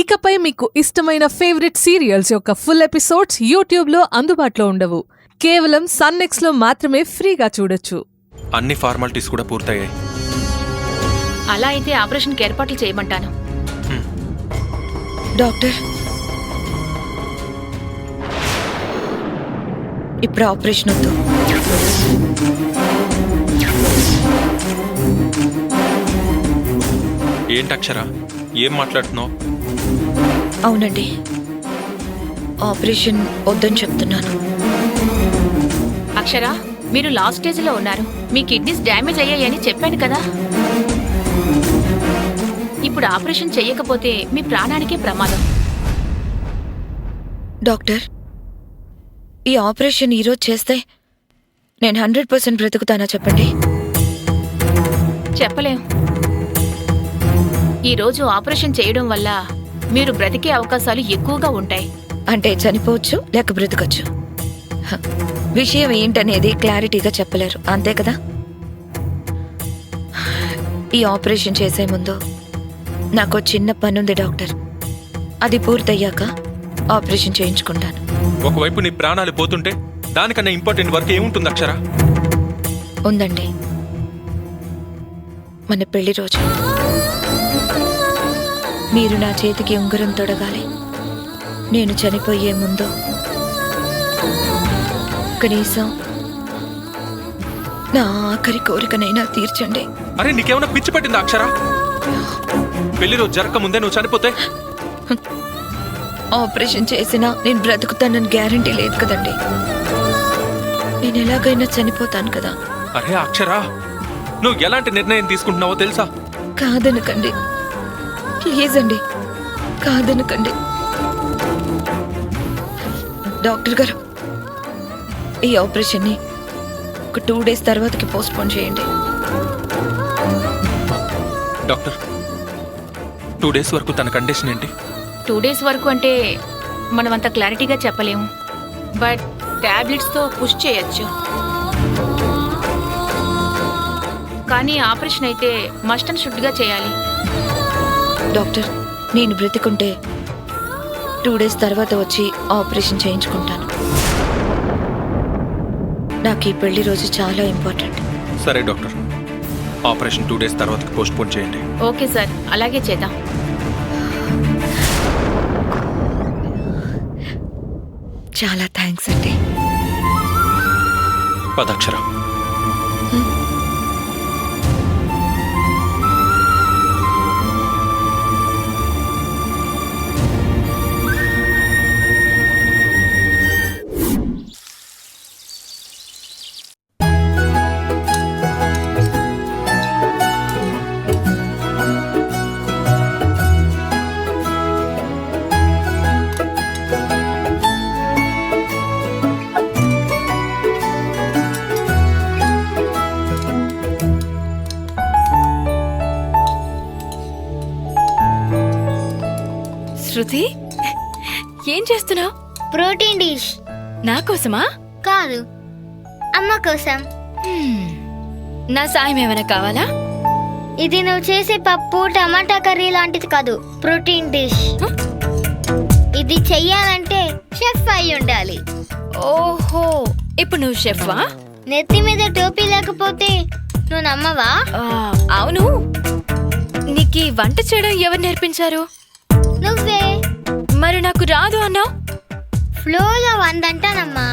ఇకపై మీకు ఇష్టమైన ఫేవరెట్ సీరియల్స్ యొక్క ఫుల్ ఎపిసోడ్స్ యూట్యూబ్లో అందుబాటులో ఉండవు. కేవలం సన్నెక్స్లో మాత్రమే ఫ్రీగా చూడొచ్చు. అన్ని ఫార్మాలిటీస్ కూడా పూర్తయ్యాయి. అలా అయితే ఆపరేషన్కి ఏర్పాట్లు చేయమంటాను. డాక్టర్, ఇప్పుడు ఆపరేషన్ వద్దు. ఏంటి అక్షర, ఏం మాట్లాడుతున్నావు? అవునండి, ఆపరేషన్ వద్దని చెప్తున్నాను. అక్షర, మీరు లాస్ట్ స్టేజ్లో ఉన్నారు. మీ కిడ్నీస్ డ్యామేజ్ అయ్యాయని చెప్పాను కదా. ఇప్పుడు ఆపరేషన్ చెయ్యకపోతే మీ ప్రాణానికే ప్రమాదం. డాక్టర్, ఈ ఆపరేషన్ ఈరోజు చేస్తే నేను 100% బ్రతుకుతానా చెప్పండి? చెప్పలేం. ఈరోజు ఆపరేషన్ చేయడం వల్ల మీరు బ్రతికే అవకాశాలు ఎక్కువగా ఉంటాయి. అంటే చనిపోవచ్చు, లేక బ్రతకచ్చు. విషయం ఏంటనేది క్లారిటీగా చెప్పలేరు, అంతే కదా? ఈ ఆపరేషన్ చేసే ముందు నాకు చిన్న పనుంది డాక్టర్. అది పూర్తయ్యాక ఆపరేషన్ చేయించుకుంటాను. ఒకవైపు నీ ప్రాణాలు పోతుంటే దానికన్నా ఇంపార్టెంట్ వర్క్ ఏముంటుంది అక్షర? ఉందండి, మన పెళ్లి రోజు మీరు నా చేతికి ఉంగరం తొడగాలి. నేను చనిపోయే ముందు కనీసం నా ఆఖరి కోరికనైనా తీర్చండి. అరే, నీకేమైనా పిచ్చి పట్టిందా అక్షర? పెళ్లి రోజు జరగక ముందే నువ్వు చనిపోతే ఆపరేషన్ చేసినా నేను బ్రతుకుతానని గ్యారంటీ లేదు కదండి. నేను ఎలాగైనా చనిపోతాను కదా. అరే అక్షర, నువ్వు ఎలాంటి నిర్ణయం తీసుకుంటున్నావో తెలుసా? కాదనకండి, ప్లీజ్ అండి, కాదనకండి. డాక్టర్ గారు, ఈ ఆపరేషన్ని ఒక 2 days తర్వాతకి పోస్ట్పోన్ చేయండి. డాక్టర్, 2 days వరకు తన కండిషన్ ఏంటి? 2 days వరకు అంటే మనం అంత క్లారిటీగా చెప్పలేము. బట్ టాబ్లెట్స్తో పుష్ చేయొచ్చు. కానీ ఆపరేషన్ అయితే మస్ట్ అండ్ షుడ్గా చేయాలి. డాక్టర్, నేను బ్రతికుంటే 2 days తర్వాత వచ్చి ఆపరేషన్ చేయించుకుంటాను. నాకు ఈ పెళ్లి రోజు చాలా ఇంపార్టెంట్. సరే డాక్టర్, ఆపరేషన్ 2 days తర్వాత పోస్ట్పోన్ చేయండి. ఓకే సార్, అలాగే చేద్దాం. చాలా థ్యాంక్స్ అండి. పదక్షర. శృతి, ఏం చేస్తున్నావు? Protein dish. నా కోసమా? కాదు, అమ్మ కోసం. నా సాయం ఏమైనా కావాలా? ఇది నువ్వు చేసే పప్పు టమాటా కర్రీ లాంటిది కాదు, ప్రోటీన్ డిష్. ఇది చెయ్యాలంటే షెఫ్ అయి ఉండాలి. ఓహో, ఇప్పుడు నువ్వు షెఫ్వా? నెత్తి మీద టోపీ లేకపోతే నువ్వు నమ్మవా? అవును. నీకు ఈ వంట చేయడం ఎవరు నేర్పించారు? నువ్వే. మరి నాకు రాదు అన్నావు. ఫ్లోలో 100 అంటానమ్మా.